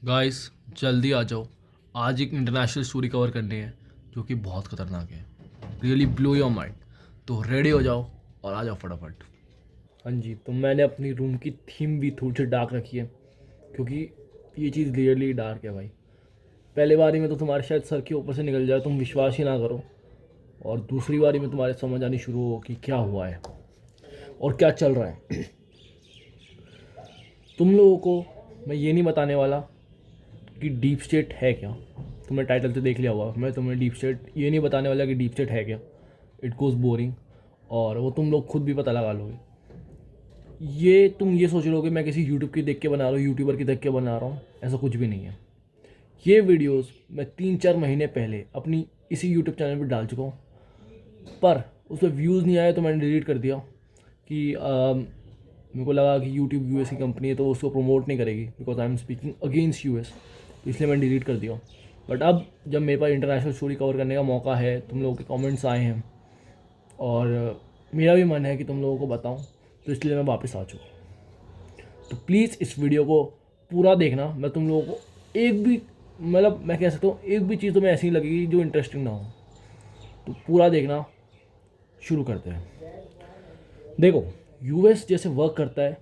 Guys जल्दी आ जाओ। आज एक इंटरनेशनल स्टोरी कवर करनी है जो कि बहुत खतरनाक है। Really blow your mind. तो रेडी हो जाओ और आ जाओ फटाफट। हाँ जी, तो मैंने अपनी रूम की थीम भी थोड़ी सी डार्क रखी है क्योंकि ये चीज़ रियली डार्क है भाई। पहले बारी में तो तुम्हारे शायद सर के ऊपर से निकल जाए, तुम विश्वास ही ना करो। और दूसरी बारी में तुम्हारे समझ आनी शुरू हो कि क्या हुआ है और क्या चल रहा है। तुम लोगों को मैं ये नहीं बताने वाला कि डीप स्टेट है क्या। तुमने टाइटल से देख लिया होगा। मैं तुम्हें डीप स्टेट ये नहीं बताने वाला कि डीप स्टेट है क्या। इट गोज़ बोरिंग और वो तुम लोग खुद भी पता लगा लोगे। ये तुम ये सोच लोगे मैं किसी यूट्यूब की देख के बना रहा हूँ, यूट्यूबर की देख के बना रहा हूँ। ऐसा कुछ भी नहीं है। ये वीडियोस मैं 3-4 महीने पहले अपनी इसी यूट्यूब चैनल पर डाल चुका हूँ, पर उस पर व्यूज़ नहीं आए तो मैंने डिलीट कर दिया कि मेरे को लगा कि यूट्यूब यूएस की कंपनी है तो उसको प्रमोट नहीं करेगी, because I am speaking against US, तो इसलिए मैंने डिलीट कर दिया। बट अब जब मेरे पास इंटरनेशनल स्टोरी कवर करने का मौका है, तुम लोगों के कमेंट्स आए हैं और मेरा भी मन है कि तुम लोगों को बताऊं, तो इसलिए मैं वापस आ चुका हूँ। तो प्लीज़ इस वीडियो को पूरा देखना। मैं तुम लोगों को एक भी मतलब मैं कह सकता हूँ एक भी चीज़ तुम्हें ऐसी नहीं लगेगी जो इंटरेस्टिंग ना हो। तो पूरा देखना। शुरू करते हैं। देखो, यूएस जैसे वर्क करता है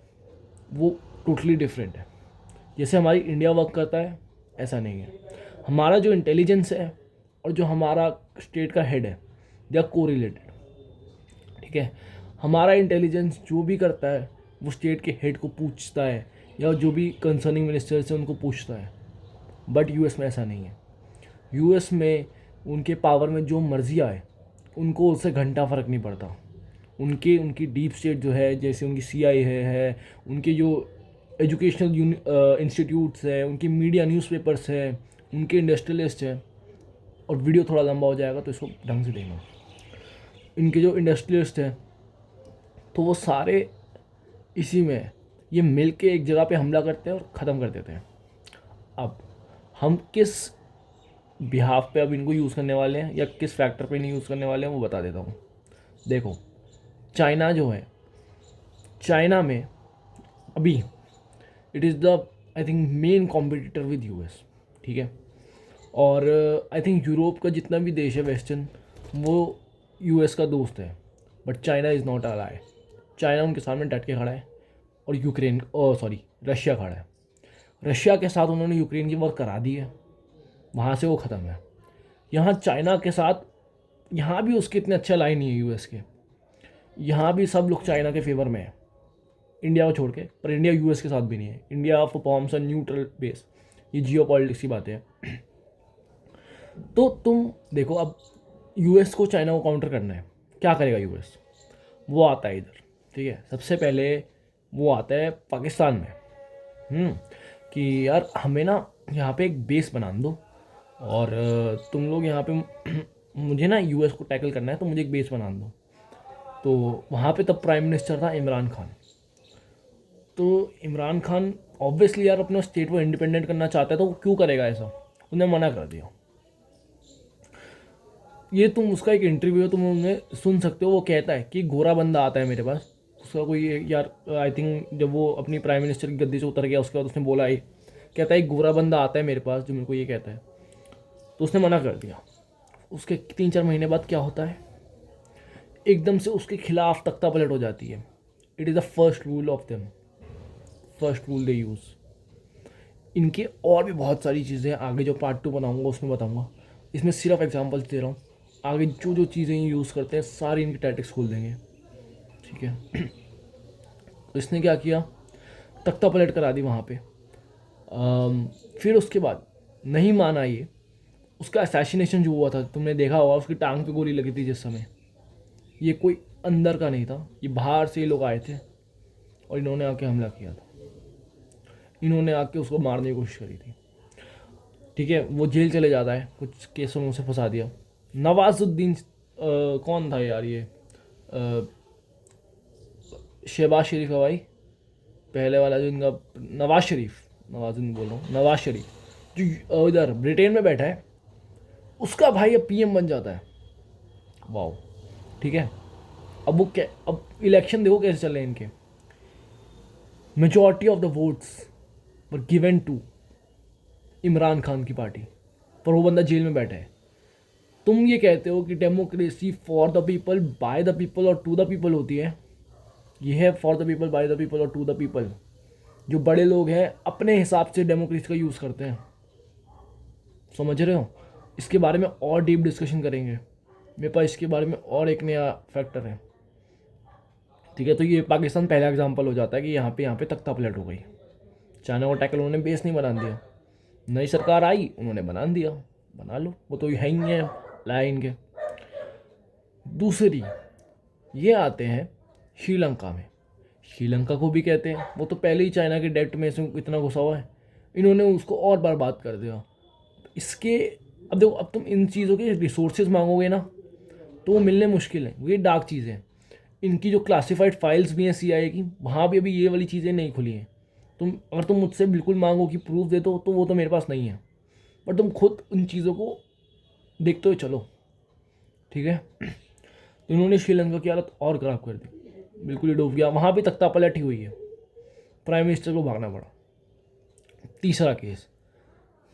वो टोटली डिफरेंट है। जैसे हमारी इंडिया वर्क करता है ऐसा नहीं है। हमारा जो इंटेलिजेंस है और जो हमारा स्टेट का हेड है, दे आर को रिलेटेड। ठीक है, हमारा इंटेलिजेंस जो भी करता है वो स्टेट के हेड को पूछता है या जो भी कंसर्निंग मिनिस्टर्स हैं उनको पूछता है। बट यूएस में ऐसा नहीं है। यूएस में उनके पावर में जो मर्जी आए उनको उससे घंटा फ़र्क नहीं पड़ता। उनकी डीप स्टेट जो है, जैसे उनकी सीआई है, उनके जो एजुकेशनल इंस्टीट्यूट्स है, उनकी मीडिया न्यूज़पेपर्स है, उनके इंडस्ट्रियलिस्ट हैं। और वीडियो थोड़ा लंबा हो जाएगा तो इसको ढंग से देखना। इनके जो इंडस्ट्रियलिस्ट हैं तो वो सारे इसी में है। ये मिल के एक जगह पे हमला करते हैं और ख़त्म कर देते हैं। अब हम किस बिहाफ पे अब इनको यूज़ करने वाले हैं या किस फैक्टर पे नहीं यूज़ करने वाले हैं वो बता देता हूँ। देखो, चाइना जो है, चाइना में अभी it is the I think main competitor with US. ठीक है, और आई थिंक यूरोप का जितना भी देश है वेस्टर्न, वो यूएस का दोस्त है। बट चाइना इज़ नॉट अलाइ। चाइना उनके सामने डट के खड़ा है। और यूक्रेन सॉरी रशिया खड़ा है। रशिया के साथ उन्होंने यूक्रेन की वॉर करा दी है, वहाँ से वो ख़त्म है। यहाँ चाइना के साथ यहाँ भी उसके इतने अच्छे अलाई नहीं है यूएस के। यहाँ भी सब लोग चाइना के फेवर में है, इंडिया को छोड़ के। पर इंडिया यूएस के साथ भी नहीं है। India performs a neutral base. ये जियो पॉलिटिक्स की बातें हैं। तो तुम देखो, अब यूएस को चाइना को काउंटर करना है, क्या करेगा यूएस? वो आता है इधर। ठीक है, सबसे पहले वो आता है पाकिस्तान में। कि यार हमें ना यहाँ पे एक बेस बना दो और तुम लोग यहाँ पे मुझे ना यूएस को टैकल करना है तो मुझे एक बेस बना दो। तो वहाँ पे तब प्राइम मिनिस्टर था इमरान खान। तो इमरान खान ऑब्वियसली यार अपना स्टेट को इंडिपेंडेंट करना चाहता है, तो वो क्यों करेगा ऐसा? उन्हें मना कर दिया। ये तुम उसका एक इंटरव्यू है, तुम उन्हें सुन सकते हो। वो कहता है कि गोरा बंदा आता है मेरे पास, उसका कोई यार आई थिंक जब वो अपनी प्राइम मिनिस्टर की गद्दी से उतर गया उसके बाद उसने बोला है, कहता है एक गोरा बंदा आता है मेरे पास जो मेरे को ये कहता है। तो उसने मना कर दिया। उसके 3-4 महीने बाद क्या होता है, एकदम से उसके खिलाफ तख्ता पलट हो जाती है। It is the first rule of them, first rule they use. इनके और भी बहुत सारी चीज़ें आगे जो पार्ट 2 बनाऊंगा उसमें बताऊंगा। इसमें सिर्फ एग्जांपल्स दे रहा हूँ। आगे जो जो चीज़ें यूज़ करते हैं सारी इनकी टैटिक्स खोल देंगे। ठीक है। तो इसने क्या किया, तख्ता पलट करा दी वहाँ पे। फिर उसके बाद नहीं माना ये, उसका असैसिनेशन जो हुआ था तुमने देखा होगा, उसकी टांग पे गोली लगी थी जिस समय। ये कोई अंदर का नहीं था, ये बाहर से लोग आए थे और इन्होंने आके हमला किया था। इन्होंने आके उसको मारने की कोशिश करी थी। ठीक है, वो जेल चले जाता है, कुछ केसों में उसे फंसा दिया। नवाजुद्दीन कौन था यार ये, शहबाज शरीफ का भाई, पहले वाला जो इनका, नवाज शरीफ, नवाजुद्दीन बोल रहा हूँ, नवाज शरीफ जो इधर ब्रिटेन में बैठा है, उसका भाई अब पीएम बन जाता है। वाह। ठीक है, अब वो क्या, अब इलेक्शन देखो कैसे चल रहे हैं इनके। Majority of the votes were given to Imran Khan की पार्टी, पर वो बंदा जेल में बैठा है। तुम ये कहते हो कि democracy for the people, by the people और टू द पीपल होती है। ये है for the people, by the people और टू द पीपल। जो बड़े लोग हैं अपने हिसाब से डेमोक्रेसी का यूज़ करते हैं, समझ रहे हो। इसके बारे में और डीप डिस्कशन करेंगे, मेरे पास इसके बारे में और एक नया फैक्टर है, ठीक है। तो ये पाकिस्तान पहला एग्जांपल हो जाता है कि यहाँ पे तख्ता पलट हो गई। चाइना को टैकल उन्होंने बेस नहीं बना दिया, नई सरकार आई उन्होंने बना दिया, बना लो, वो तो है ही है लाइन के। दूसरी ये आते हैं श्रीलंका में। श्रीलंका को भी कहते हैं, वो तो पहले ही चाइना के डेट में से इतना घुसा हुआ है, इन्होंने उसको और बर्बाद कर दिया। इसके अब देखो, अब तुम इन चीज़ों के रिसोर्सेज मांगोगे ना तो वो मिलने मुश्किल है, ये डार्क चीज़ें हैं। इनकी जो क्लासिफाइड फाइल्स भी हैं CIA की, वहाँ भी अभी ये वाली चीज़ें नहीं खुली हैं। अगर तुम मुझसे बिल्कुल मांगो कि प्रूफ दे दो, तो वो तो मेरे पास नहीं है, पर तुम खुद उन चीज़ों को देखते हुए चलो, ठीक है। तो इन्होंने श्रीलंका की हालत और ख़राब कर दी, बिल्कुल ही डूब गया। वहाँ भी तख्ता पलट ही हुई है, प्राइम मिनिस्टर को भागना पड़ा। तीसरा केस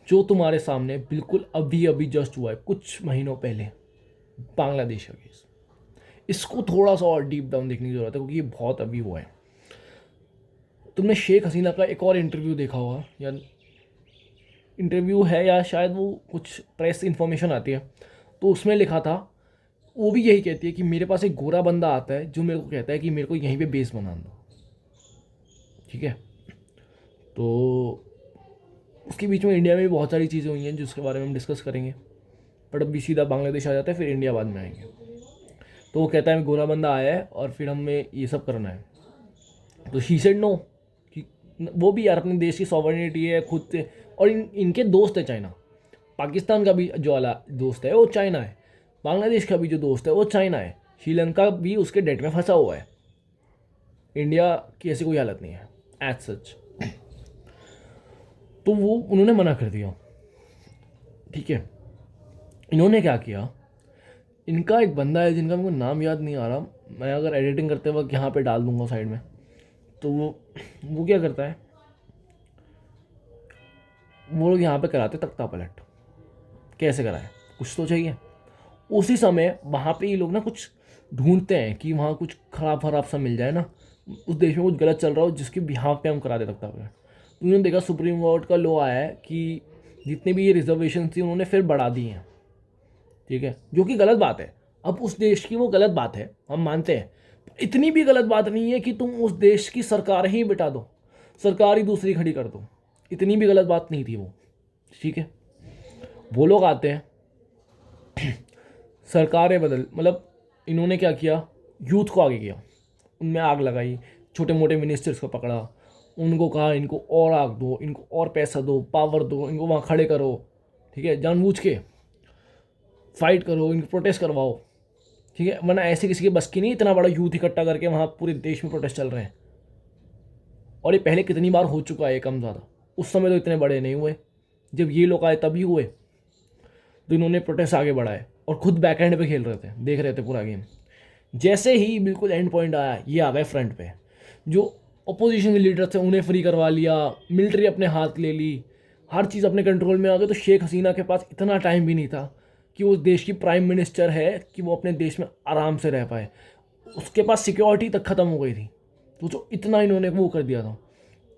जो तुम्हारे सामने बिल्कुल अभी अभी जस्ट हुआ है कुछ महीनों पहले, बांग्लादेश का केस। इसको थोड़ा सा और डीप डाउन देखने की ज़रूरत है, क्योंकि ये बहुत अभी हुआ है। तुमने शेख हसीना का एक और इंटरव्यू देखा होगा, या इंटरव्यू है या शायद वो कुछ प्रेस इन्फॉर्मेशन आती है, तो उसमें लिखा था, वो भी यही कहती है कि मेरे पास एक गोरा बंदा आता है जो मेरे को कहता है कि मेरे को यहीं पे बेस बना दो, ठीक है। तो उसके बीच में इंडिया में भी बहुत सारी चीज़ें हुई हैं जिसके बारे में हम डिस्कस करेंगे, बट अभी सीधा बांग्लादेश आ जाता है, फिर इंडिया बाद में आएंगे। तो वो कहता है गोरा बंदा आया है और फिर हमें ये सब करना है। तो शी सेड नो, कि वो भी यार अपने देश की सॉवरेनिटी है खुद से, और इनके दोस्त है चाइना। पाकिस्तान का भी जो वाला दोस्त है वो चाइना है, बांग्लादेश का भी जो दोस्त है वो चाइना है, श्रीलंका भी उसके डेट में फंसा हुआ है। इंडिया की ऐसी कोई हालत नहीं है एज सच। तो वो उन्होंने मना कर दिया, ठीक है। इन्होंने क्या किया, इनका एक बंदा है जिनका मेरे को नाम याद नहीं आ रहा, मैं अगर एडिटिंग करते वक्त यहाँ पे डाल दूंगा साइड में। तो वो क्या करता है, वो लोग यहाँ पे कराते तख्ता पलट। कैसे कराए, कुछ तो चाहिए। उसी समय वहाँ पे ये लोग ना कुछ ढूंढते हैं कि वहाँ कुछ खराब सा मिल जाए ना, उस देश में कुछ गलत चल रहा हो जिसके बिहाफ पे हम करा दे तख्ता पलट। तो उन्होंने देखा सुप्रीम कोर्ट का लॉ आया है कि जितने भी ये रिजर्वेशन थी उन्होंने फिर बढ़ा दी हैं, ठीक है, जो कि गलत बात है। अब उस देश की वो गलत बात है, हम मानते हैं, इतनी भी गलत बात नहीं है कि तुम उस देश की सरकार ही बिठा दो, सरकार ही दूसरी खड़ी कर दो। इतनी भी गलत बात नहीं थी वो, ठीक है। वो लोग आते हैं, सरकारें बदल, मतलब इन्होंने क्या किया, यूथ को आगे किया, उनमें आग लगाई, छोटे मोटे मिनिस्टर्स को पकड़ा, उनको कहा इनको और आग दो, इनको और पैसा दो, पावर दो, इनको वहाँ खड़े करो, ठीक है, जानबूझ के फाइट करो, इनको प्रोटेस्ट करवाओ, ठीक है। वरना ऐसे किसी के बस की नहीं इतना बड़ा यूथ इकट्ठा करके वहाँ पूरे देश में प्रोटेस्ट चल रहे हैं। और ये पहले कितनी बार हो चुका है कम ज़्यादा, उस समय तो इतने बड़े नहीं हुए, जब ये लोग आए तभी हुए। तो इन्होंने प्रोटेस्ट आगे बढ़ाए और खुद बैक एंड पे खेल रहे थे, देख रहे थे पूरा गेम। जैसे ही बिल्कुल एंड पॉइंट आया, ये आ गए फ्रंट पे। जो अपोजिशन के लीडर थे उन्हें फ्री करवा लिया, मिलिट्री अपने हाथ ले ली, हर चीज़ अपने कंट्रोल में आ गई। तो शेख हसीना के पास इतना टाइम भी नहीं था कि वो देश की प्राइम मिनिस्टर है कि वो अपने देश में आराम से रह पाए, उसके पास सिक्योरिटी तक ख़त्म हो गई थी। तो जो इतना इन्होंने वो कर दिया था,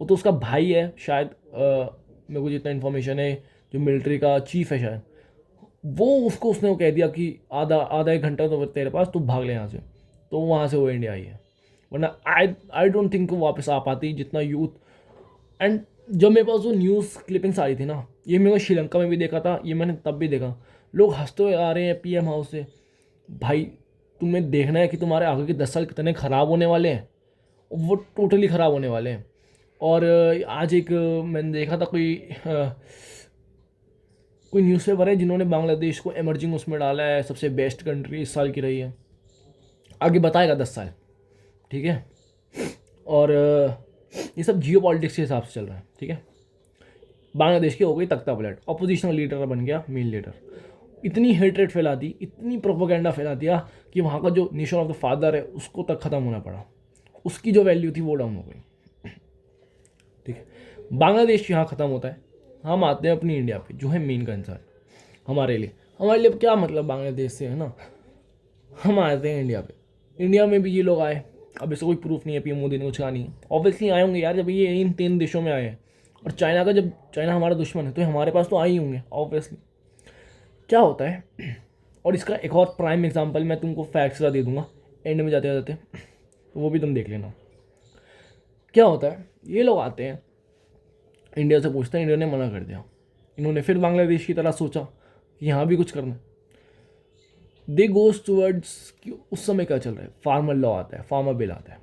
वो तो उसका भाई है शायद, मेरे को जितना इन्फॉर्मेशन है, जो मिलिट्री का चीफ है शायद, वो उसने कह दिया कि आधा एक घंटा तो तेरे पास, तू भाग ले यहाँ से। तो वहाँ से वो इंडिया आई है, वरना आई डोंट थिंक वो वापस आ पाती। जितना यूथ, एंड जब मेरे पास वो न्यूज़ क्लिपिंग्स आ रही थी ना, ये मैंने श्रीलंका में भी देखा था, ये मैंने तब भी देखा, लोग हंसते हुए आ रहे हैं PM हाउस से। भाई तुम्हें देखना है कि तुम्हारे आगे के 10 साल कितने ख़राब होने वाले हैं, वो टोटली ख़राब होने वाले हैं। और आज एक मैंने देखा था कोई न्यूज़पेपर है जिन्होंने बांग्लादेश को एमर्जिंग उसमें डाला है, सबसे बेस्ट कंट्री इस साल की रही है, आगे बताएगा 10 साल, ठीक है। और ये सब जियो पॉलिटिक्स के हिसाब से चल रहा है, ठीक है। बांग्लादेश की हो गई तख्ता पलट, अपोजिशनल लीडर बन गया मेन लीडर, इतनी हेट्रेट फैला दी, इतनी प्रोपोगेंडा फैला दिया कि वहाँ का जो नेशन ऑफ द फादर है उसको तक ख़त्म होना पड़ा, उसकी जो वैल्यू थी वो डाउन हो गई, ठीक है। बांग्लादेश यहाँ ख़त्म होता है, हम आते हैं अपनी इंडिया पे, जो है मेन कंसर्न हमारे लिए क्या मतलब बांग्लादेश से, है ना। हम आते हैं इंडिया पे, इंडिया में भी ये लोग आए। अब इससे कोई प्रूफ नहीं है पीएम मोदी ने कुछ कहा नहीं है, ऑब्वियसली आए होंगे यार, जब ये इन 3 देशों में आए हैं। और चाइना का, जब चाइना हमारा दुश्मन है तो हमारे पास तो आए ही होंगे ऑब्वियसली। क्या होता है, और इसका एक और प्राइम एग्जांपल मैं तुमको फैक्ट्स का दे दूंगा एंड में जाते जाते, तो वो भी तुम देख लेना। क्या होता है, ये लोग आते हैं इंडिया से पूछते हैं, इंडिया ने मना कर दिया, इन्होंने फिर बांग्लादेश की तरह सोचा कि यहाँ भी कुछ करना है। दे गोज टूवर्ड्स कि उस समय क्या चल रहा है, फार्मर लॉ आता है, फार्मर बिल आता है,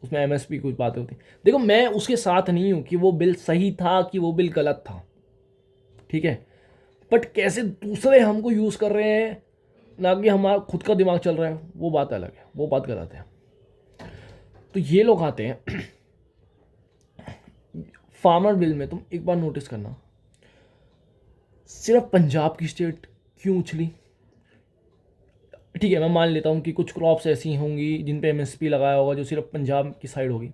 उसमें एमएसपी कुछ बातें होती हैं। देखो मैं उसके साथ नहीं हूँ कि वो बिल सही था कि वो बिल गलत था, ठीक है, बट कैसे दूसरे हमको यूज़ कर रहे हैं ना कि हमारा खुद का दिमाग चल रहा है, वो बात अलग है, वो बात गलत है। तो ये लोग आते हैं फार्मर बिल में, तुम एक बार नोटिस करना, सिर्फ पंजाब की स्टेट क्यों उछली। ठीक है, मैं मान लेता हूँ कि कुछ क्रॉप्स ऐसी होंगी जिन पे एमएसपी लगाया होगा जो सिर्फ पंजाब की साइड होगी,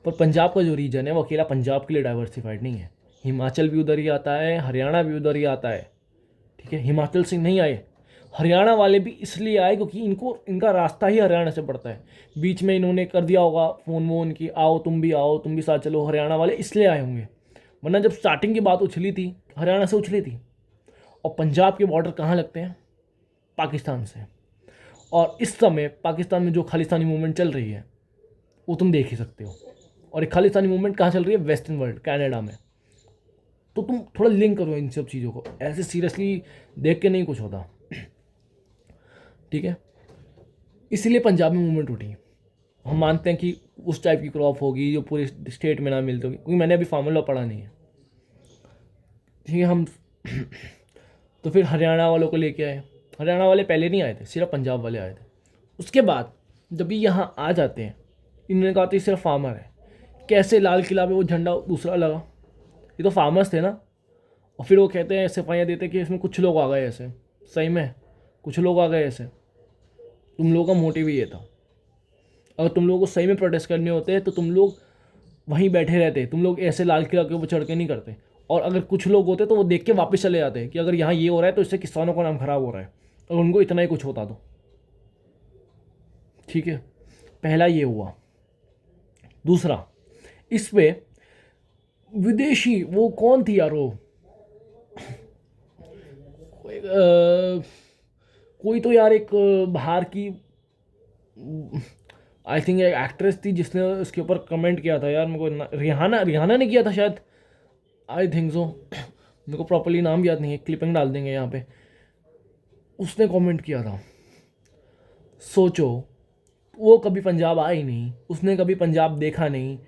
पर पंजाब का जो रीजन है वो अकेला पंजाब के लिए डाइवर्सिफाइड नहीं है। हिमाचल भी उधर ही आता है, हरियाणा भी उधर ही आता है, ठीक है। हिमाचल से नहीं आए, हरियाणा वाले भी इसलिए आए क्योंकि इनका रास्ता ही हरियाणा से पड़ता है। बीच में इन्होंने कर दिया होगा फ़ोन वोन की आओ तुम भी साथ चलो, हरियाणा वाले इसलिए आए होंगे। वरना जब स्टार्टिंग की बात उछली थी हरियाणा से उछली थी। और पंजाब के बॉर्डर कहाँ लगते हैं, पाकिस्तान से। और इस समय पाकिस्तान में जो खालिस्तानी मूवमेंट चल रही है वो तुम देख ही सकते हो। और एक खालिस्तानी मूवमेंट कहाँ चल रही है, वेस्टर्न वर्ल्ड, कनाडा में। तो तुम थोड़ा लिंक करो इन सब चीज़ों को, ऐसे सीरियसली देख के नहीं कुछ होता, ठीक है। इसलिए पंजाब में मूवमेंट उठी। हम मानते हैं कि उस टाइप की क्रॉप होगी जो पूरे स्टेट में ना मिलती होगी, क्योंकि मैंने अभी फार्मर लॉ पढ़ा नहीं है, ठीक है। हम तो फिर हरियाणा वालों को लेके आए। हरियाणा वाले पहले नहीं आए थे, सिर्फ पंजाब वाले आए थे। उसके बाद जब ये यहाँ आ जाते हैं, इन्होंने कहा तो ये सिर्फ फार्मर है। कैसे लाल किला पे वो झंडा दूसरा लगा, ये तो फार्मर्स थे ना। और फिर वो कहते हैं, सिपाहियाँ देते कि इसमें कुछ लोग आ गए ऐसे, सही में कुछ लोग आ गए ऐसे। तुम लोगों का मोटिव ही ये था। अगर तुम लोगों को सही में प्रोटेस्ट करने होते हैं तो तुम लोग वहीं बैठे रहते, तुम लोग ऐसे लाल किला के ऊपर चढ़ के नहीं करते। और अगर कुछ लोग होते तो वो देख के वापस चले जाते कि अगर यहाँ ये हो रहा है तो इससे किसानों का नाम खराब हो रहा है, अगर उनको इतना ही कुछ होता तो, ठीक है। पहला ये हुआ। दूसरा, इस पे विदेशी, वो कौन थी यार, वो कोई तो यार एक बाहर की, आई थिंक एक एक्ट्रेस थी जिसने इसके ऊपर कमेंट किया था यार, मेरे को रिहाना ने किया था शायद, आई थिंक सो, मेरे को प्रॉपर्ली नाम याद नहीं है, क्लिपिंग डाल देंगे यहाँ पे। उसने कमेंट किया था, सोचो वो कभी पंजाब आई नहीं, उसने कभी पंजाब देखा नहीं।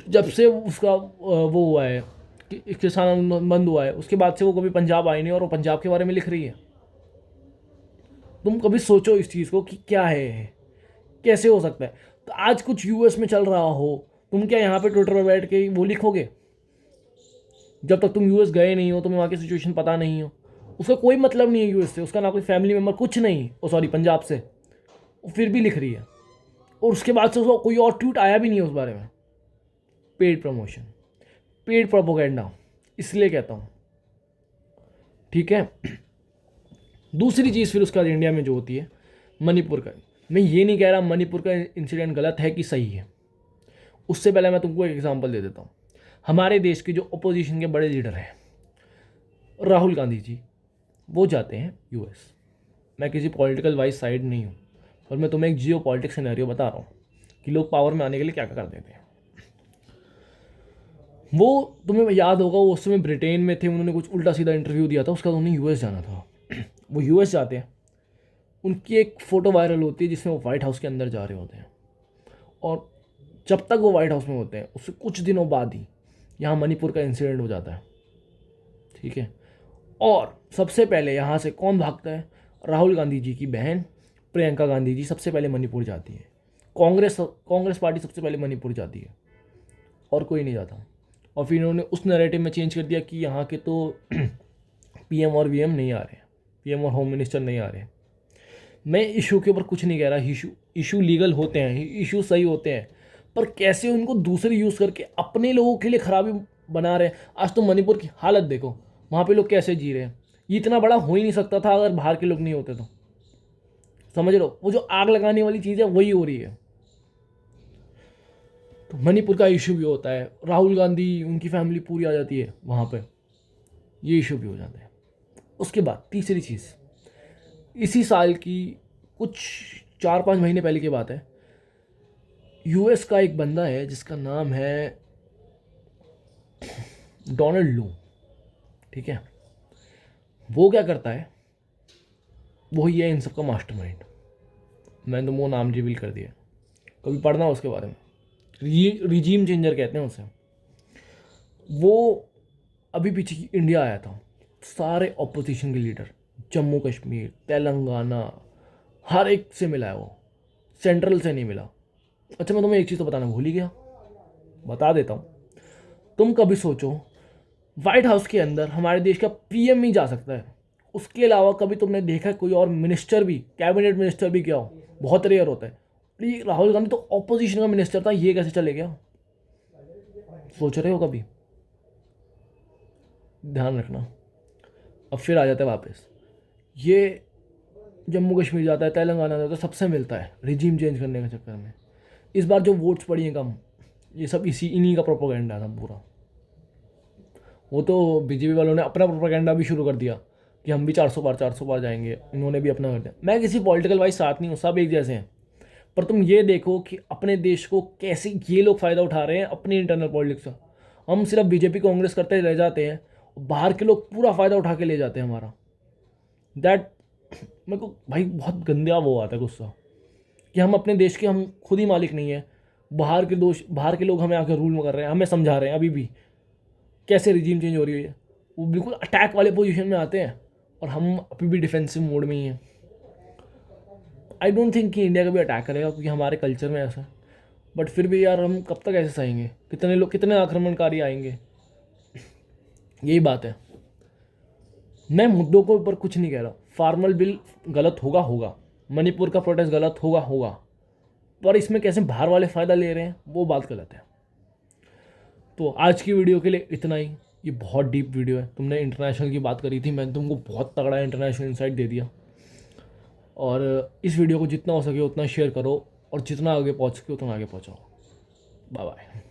जब से उसका वो हुआ है कि किसान आंदोलन बंद हुआ है, उसके बाद से वो कभी पंजाब आई नहीं और वो पंजाब के बारे में लिख रही है। तुम कभी सोचो इस चीज़ को कि क्या है, कैसे हो सकता है। तो आज कुछ यूएस में चल रहा हो, तुम क्या यहाँ पे ट्विटर पर बैठ के वो लिखोगे? जब तक तुम यूएस गए नहीं हो, तुम्हें वहाँ की सिचुएशन पता नहीं हो। उसका कोई मतलब नहीं है यूएस से, उसका ना कोई फैमिली मेम्बर, कुछ नहीं, ओ सॉरी पंजाब से, वो फिर भी लिख रही है। और उसके बाद से उसका कोई और ट्वीट आया भी नहीं है उस बारे में। पेड प्रमोशन, पेड प्रोपोगेंडा, इसलिए कहता हूँ, ठीक है। दूसरी चीज़ फिर उसके बाद इंडिया में जो होती है, मणिपुर का। मैं ये नहीं कह रहा मणिपुर का इंसिडेंट गलत है कि सही है, उससे पहले मैं तुमको एक एग्जांपल दे देता हूँ। हमारे देश के जो अपोजिशन के बड़े लीडर हैं, राहुल गांधी जी, वो जाते हैं यूएस। मैं किसी पॉलिटिकल वाइज साइड नहीं हूँ, और मैं तुम्हें एक जियो पॉलिटिक्स सिनेरियो बता रहा हूँ कि लोग पावर में आने के लिए क्या क्या कर देते हैं। वो तुम्हें याद होगा, वो उस समय ब्रिटेन में थे, उन्होंने कुछ उल्टा सीधा इंटरव्यू दिया था, उसका तो उन्हें यूएस जाना था। वो यूएस जाते हैं, उनकी एक फ़ोटो वायरल होती है जिसमें वो वाइट हाउस के अंदर जा रहे होते हैं। और जब तक वो वाइट हाउस में होते हैं, उससे कुछ दिनों बाद ही यहाँ मणिपुर का इंसिडेंट हो जाता है, ठीक है। और सबसे पहले यहाँ से कौन भागता है? राहुल गांधी जी की बहन प्रियंका गांधी जी सबसे पहले मणिपुर जाती है। कांग्रेस पार्टी सबसे पहले मणिपुर जाती है, और कोई नहीं जाता। और फिर इन्होंने उस नैरेटिव में चेंज कर दिया कि यहाँ के तो पीएम और वीएम नहीं आ रहे, पीएम और होम मिनिस्टर नहीं आ रहे। मैं इशू के ऊपर कुछ नहीं कह रहा, इशू लीगल होते हैं, इशू सही होते हैं, पर कैसे उनको दूसरे यूज़ करके अपने लोगों के लिए खराबी बना रहे हैं। आज तुम मणिपुर की हालत देखो, वहाँ पे लोग कैसे जी रहे हैं। ये इतना बड़ा हो ही नहीं सकता था अगर बाहर के लोग नहीं होते तो। समझ लो, वो जो आग लगाने वाली चीज़ है वही हो रही है। तो मणिपुर का इशू भी होता है, राहुल गांधी उनकी फैमिली पूरी आ जाती है वहाँ पे, ये इशू भी हो जाते हैं। उसके बाद तीसरी चीज़, इसी साल की कुछ 4-5 महीने पहले की बात है, यूएस का एक बंदा है जिसका नाम है डोनाल्ड लू, ठीक है। वो क्या करता है, वो ही है इन सब का मास्टरमाइंड। मैंने तो वो नाम रिवील कर दिया, कभी पढ़ना उसके बारे में। रिजीम चेंजर कहते हैं उसे। वो अभी पीछे इंडिया आया था, सारे ऑपोजिशन के लीडर, जम्मू कश्मीर, तेलंगाना, हर एक से मिला है वो, सेंट्रल से नहीं मिला। अच्छा, मैं तुम्हें एक चीज़ तो बताना भूल ही गया, बता देता हूँ। तुम कभी सोचो, वाइट हाउस के अंदर हमारे देश का पीएम ही जा सकता है, उसके अलावा कभी तुमने देखा है कोई और मिनिस्टर भी, कैबिनेट मिनिस्टर भी क्या हो? बहुत रेयर होता है। ये राहुल गांधी तो ऑपोजिशन का मिनिस्टर था, ये कैसे चले गया? सोच रहे हो कभी? ध्यान रखना। अब फिर आ जाता है वापस, ये जम्मू कश्मीर जाता है, तेलंगाना जाता है, सबसे मिलता है रिजीम चेंज करने के चक्कर में। इस बार जो वोट्स पड़ी हैं कम, ये सब इन्हीं का प्रोपोगेंडा था पूरा। वो तो बीजेपी वालों ने अपना प्रोपेगेंडा भी शुरू कर दिया कि हम भी 400 बार जाएंगे, इन्होंने भी अपना कर दिया। मैं किसी पॉलिटिकल वाइज साथ नहीं हूँ, सब एक जैसे हैं। पर तुम ये देखो कि अपने देश को कैसे ये लोग फ़ायदा उठा रहे हैं अपनी इंटरनल पॉलिटिक्स का। हम सिर्फ बीजेपी कांग्रेस करते रह जाते हैं, बाहर के लोग पूरा फ़ायदा उठा के ले जाते हैं हमारा। दैट मेरे को भाई बहुत गंदा वो आता है गुस्सा, कि हम अपने देश के हम खुद ही मालिक नहीं है, बाहर के लोग हमें आकर रूल कर रहे हैं, हमें समझा रहे हैं अभी भी कैसे रिजीम चेंज हो रही है। वो बिल्कुल अटैक वाले पोजीशन में आते हैं और हम अभी भी डिफेंसिव मोड में ही हैं। आई डोंट थिंक कि इंडिया कभी अटैक करेगा, क्योंकि हमारे कल्चर में ऐसा है। बट फिर भी यार, हम कब तक ऐसे सहेंगे? कितने लोग, कितने आक्रमणकारी आएंगे? यही बात है। मैं मुद्दों के ऊपर कुछ नहीं कह रहा। फार्मल बिल गलत होगा, मणिपुर का प्रोटेस्ट गलत होगा, पर इसमें कैसे बाहर वाले फ़ायदा ले रहे हैं वो बात गलत है। तो आज की वीडियो के लिए इतना ही। ये बहुत डीप वीडियो है, तुमने इंटरनेशनल की बात करी थी, मैंने तुमको बहुत तगड़ा इंटरनेशनल इंसाइट दे दिया। और इस वीडियो को जितना हो सके उतना शेयर करो, और जितना आगे पहुँच सके उतना आगे पहुँचाओ। Bye bye.